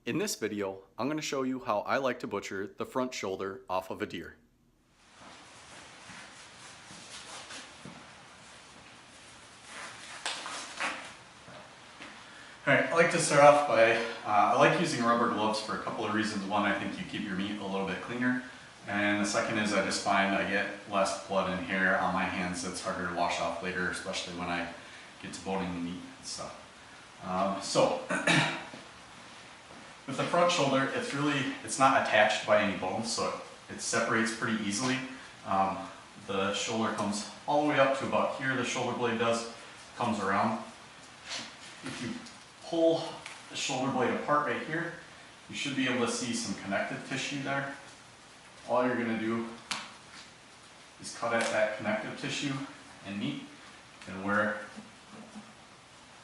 In this video, I'm going to show you how I like to butcher the front shoulder off of a deer. Alright, I like to start off by, I like using rubber gloves for a couple of reasons. One, I think you keep your meat a little bit cleaner. And the second is I just find I get less blood and hair on my hands that's harder to wash off later, especially when I get to boning the meat and stuff. With the front shoulder, it's not attached by any bones, so it separates pretty easily. The shoulder comes all the way up to about here, the shoulder blade comes around. If you pull the shoulder blade apart right here, you should be able to see some connective tissue there. All you're going to do is cut at that connective tissue and meat, and where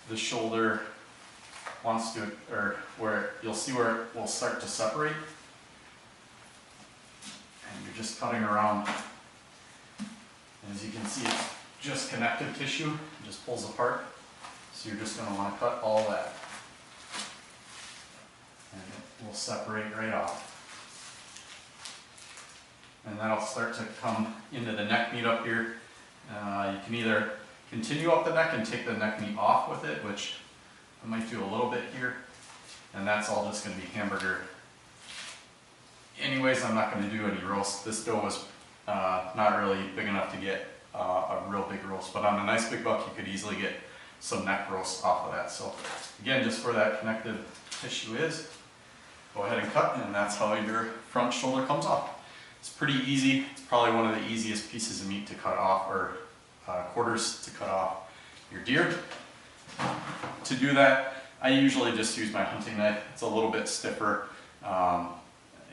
the shoulder wants to, or where you'll see where it will start to separate, and you're just cutting around. As you can see, it's just connective tissue, it just pulls apart, so you're just going to want to cut all that, and it will separate right off. And that'll start to come into the neck meat up here. You can either continue up the neck and take the neck meat off with it, which I might do a little bit here, and that's all just going to be hamburger. Anyways, I'm not going to do any roast. This doe was not really big enough to get a real big roast, but on a nice big buck you could easily get some neck roast off of that. So again, just where that connective tissue is, go ahead and cut, and that's how your front shoulder comes off. It's pretty easy. It's probably one of the easiest pieces of meat to cut off, or quarters to cut off your deer. To do that, I usually just use my hunting knife. It's a little bit stiffer.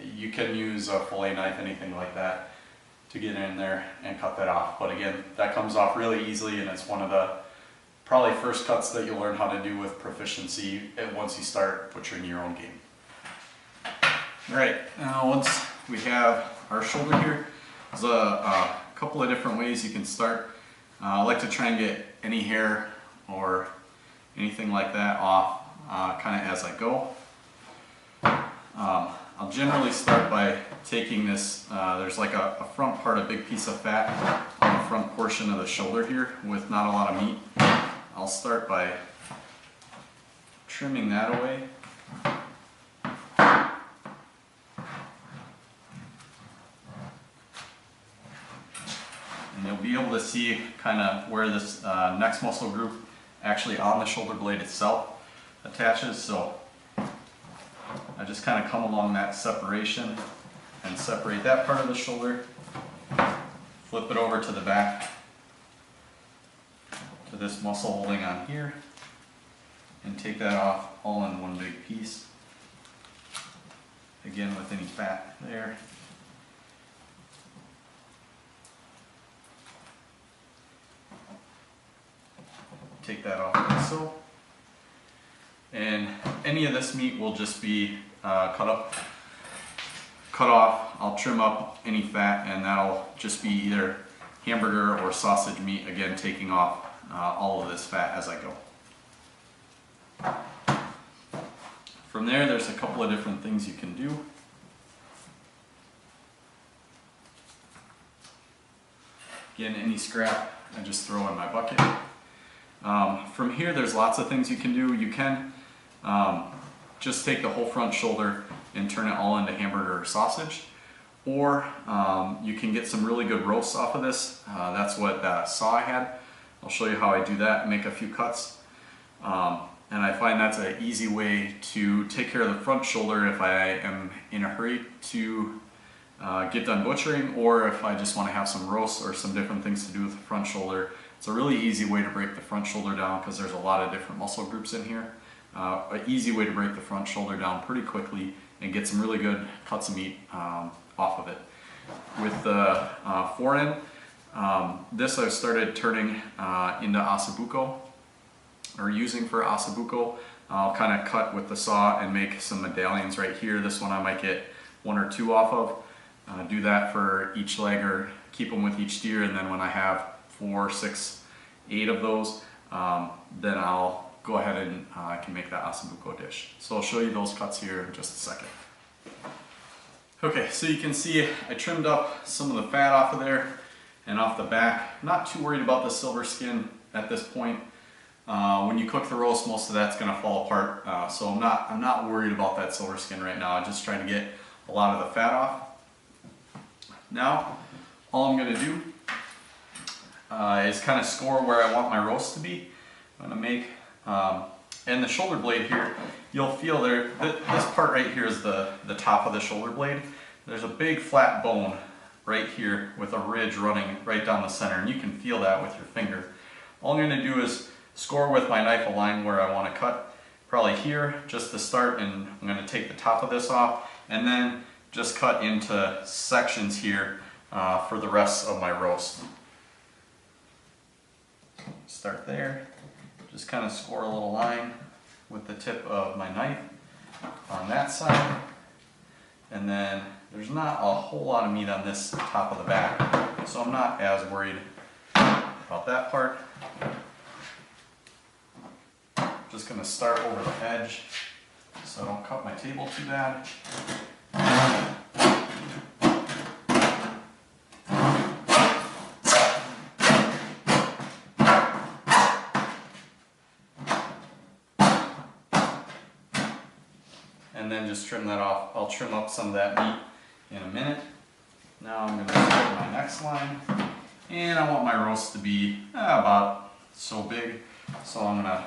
You can use a fillet knife, anything like that, to get in there and cut that off. But again, that comes off really easily, and it's one of the probably first cuts that you'll learn how to do with proficiency once you start butchering your own game. Alright, now once we have our shoulder here, there's a couple of different ways you can start. I like to try and get any hair or anything like that off kind of as I go. I'll generally start by taking this, there's like a front part, a big piece of fat on the front portion of the shoulder here with not a lot of meat. I'll start by trimming that away. And you'll be able to see kind of where this next muscle group actually on the shoulder blade itself attaches. So I just kind of come along that separation and separate that part of the shoulder, flip it over to the back to this muscle holding on here, and take that off all in one big piece. Again, with any fat there. Take that off like so. And any of this meat will just be cut off. I'll trim up any fat, and that'll just be either hamburger or sausage meat, again taking off all of this fat as I go. From there's a couple of different things you can do. Again, any scrap I just throw in my bucket. From here, there's lots of things you can do. You can just take the whole front shoulder and turn it all into hamburger or sausage, or you can get some really good roasts off of this. That's what that saw I had. I'll show you how I do that and make a few cuts. And I find that's an easy way to take care of the front shoulder if I am in a hurry to get done butchering, or if I just want to have some roasts or some different things to do with the front shoulder. It's a really easy way to break the front shoulder down because there's a lot of different muscle groups in here. An easy way to break the front shoulder down pretty quickly and get some really good cuts of meat off of it. With the forend, this I've started turning into ossobuco, or using for ossobuco. I'll kind of cut with the saw and make some medallions right here. This one I might get 1 or 2 off of. Do that for each leg, or keep them with each deer, and then when I have 4, 6, 8 of those, then I'll go ahead and I can make that ossobuco dish. So I'll show you those cuts here in just a second. Okay, so you can see I trimmed up some of the fat off of there and off the back. Not too worried about the silver skin at this point. When you cook the roast, most of that's going to fall apart. So I'm not worried about that silver skin right now. I'm just trying to get a lot of the fat off. Now, all I'm going to do is kind of score where I want my roast to be. I'm going to make, and the shoulder blade here, you'll feel there, this part right here is the top of the shoulder blade. There's a big flat bone right here with a ridge running right down the center, and you can feel that with your finger. All I'm going to do is score with my knife a line where I want to cut, probably here just to start, and I'm going to take the top of this off and then just cut into sections here for the rest of my roast. Start there, just kind of score a little line with the tip of my knife on that side, and then there's not a whole lot of meat on this top of the back, so I'm not as worried about that part. Just going to start over the edge so I don't cut my table too bad. And then just trim that off. I'll trim up some of that meat in a minute. Now I'm going to start my next line. And I want my roast to be about so big. So I'm going to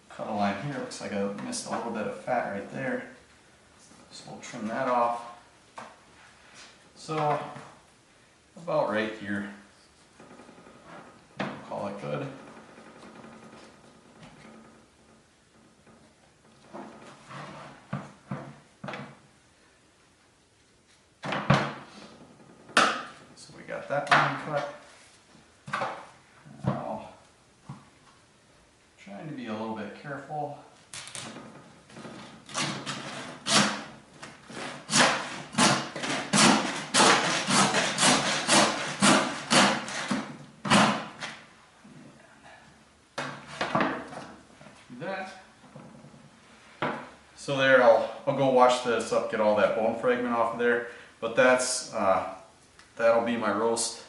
cut a line here. Looks like I missed a little bit of fat right there. So we'll trim that off. So about right here. Call it good. So we got that line cut. Now, trying to be a little bit careful. That. So there, I'll go wash this up, get all that bone fragment off of there. But that'll be my roast.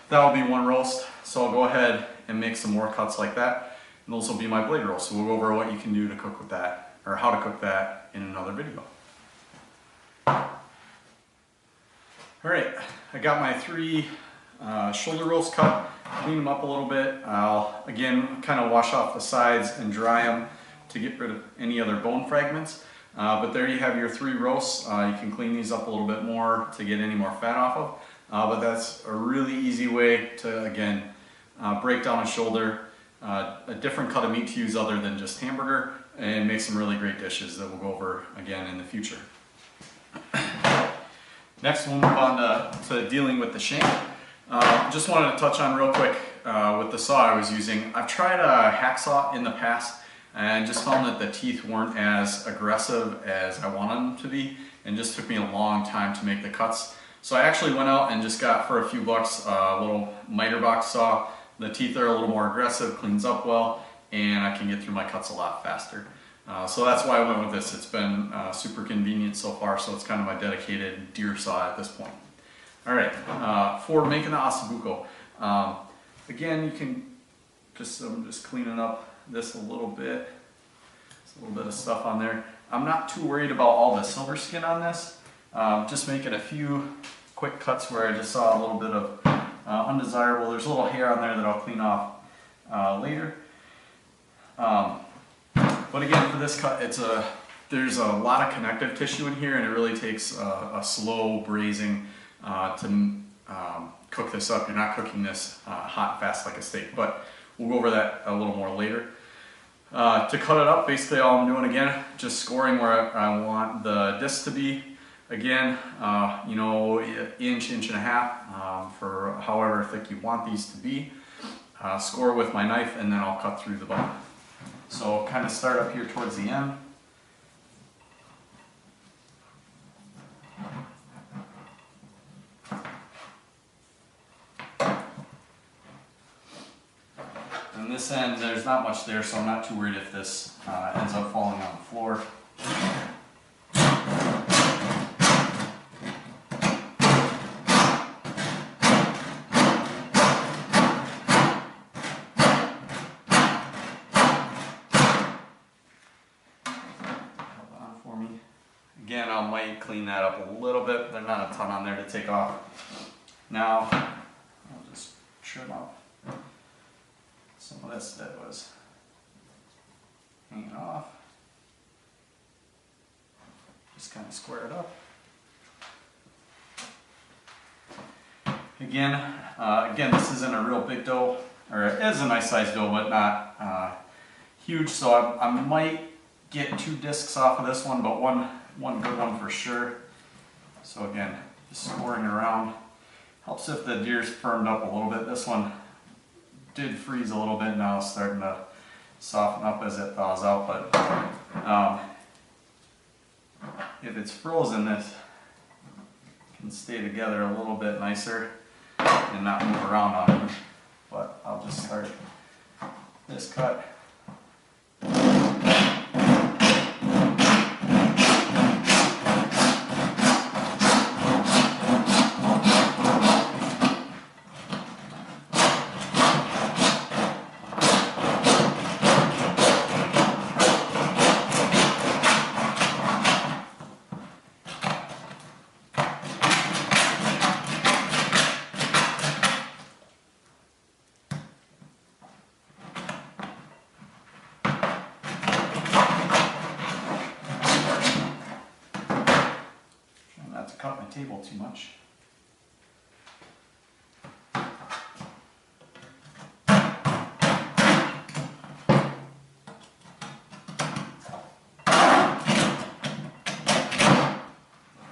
That'll be one roast. So I'll go ahead and make some more cuts like that, and those will be my blade roast. So we'll go over what you can do to cook with that, or how to cook that in another video. All right, I got my 3 shoulder roasts cut. Clean them up a little bit. I'll again kind of wash off the sides and dry them to get rid of any other bone fragments. But there you have your 3 roasts. You can clean these up a little bit more to get any more fat off of. But that's a really easy way to, again, break down a shoulder, a different cut of meat to use other than just hamburger, and make some really great dishes that we'll go over again in the future. Next we'll move on to dealing with the shank. Just wanted to touch on real quick with the saw I was using. I've tried a hacksaw in the past and just found that the teeth weren't as aggressive as I wanted them to be, and just took me a long time to make the cuts. So I actually went out and just got, for a few bucks, a little miter box saw. The teeth are a little more aggressive, cleans up well, and I can get through my cuts a lot faster. So that's why I went with this. It's been super convenient so far, so it's kind of my dedicated deer saw at this point. All right, for making the ossobuco, again, you can I'm just cleaning up this a little bit. There's a little bit of stuff on there. I'm not too worried about all the silver skin on this. Just making a few quick cuts where I just saw a little bit of undesirable. There's a little hair on there that I'll clean off later. But again, for this cut, there's a lot of connective tissue in here, and it really takes a slow braising to cook this up. You're not cooking this hot and fast like a steak, but we'll go over that a little more later. To cut it up, basically all I'm doing again, just scoring where I want the disc to be. Again, you know, inch and a half for however thick you want these to be. Score with my knife, and then I'll cut through the bone. So kind of start up here towards the end. And this end, there's not much there, so I'm not too worried if this ends up falling on the floor. Again, I might clean that up a little bit. There's not a ton on there to take off. Now, I'll just trim up some of this that was hanging off. Just kind of square it up. Again, this isn't a real big dough, or it is a nice sized dough, but not huge. So I might get 2 discs off of this one, but one good one for sure. So again, just scoring around. Helps if the deer's firmed up a little bit. This one did freeze a little bit, now it's starting to soften up as it thaws out, but if it's frozen, this can stay together a little bit nicer and not move around on it. But I'll just start this cut. Cut my table too much. There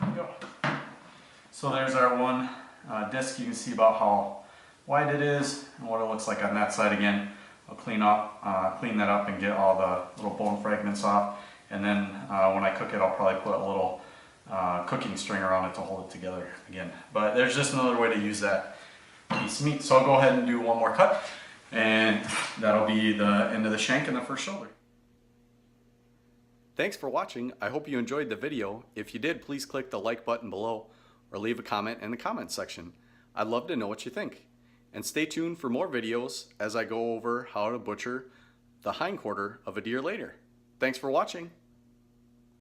we go. So there's our one disc. You can see about how wide it is and what it looks like on that side. Again, I'll clean that up and get all the little bone fragments off, and then when I cook it, I'll probably put a little cooking string around it to hold it together again. But there's just another way to use that piece of meat. So I'll go ahead and do one more cut, and that'll be the end of the shank and the first shoulder. Thanks for watching. I hope you enjoyed the video. If you did, please click the like button below or leave a comment in the comment section. I'd love to know what you think. And stay tuned for more videos as I go over how to butcher the hindquarter of a deer later. Thanks for watching.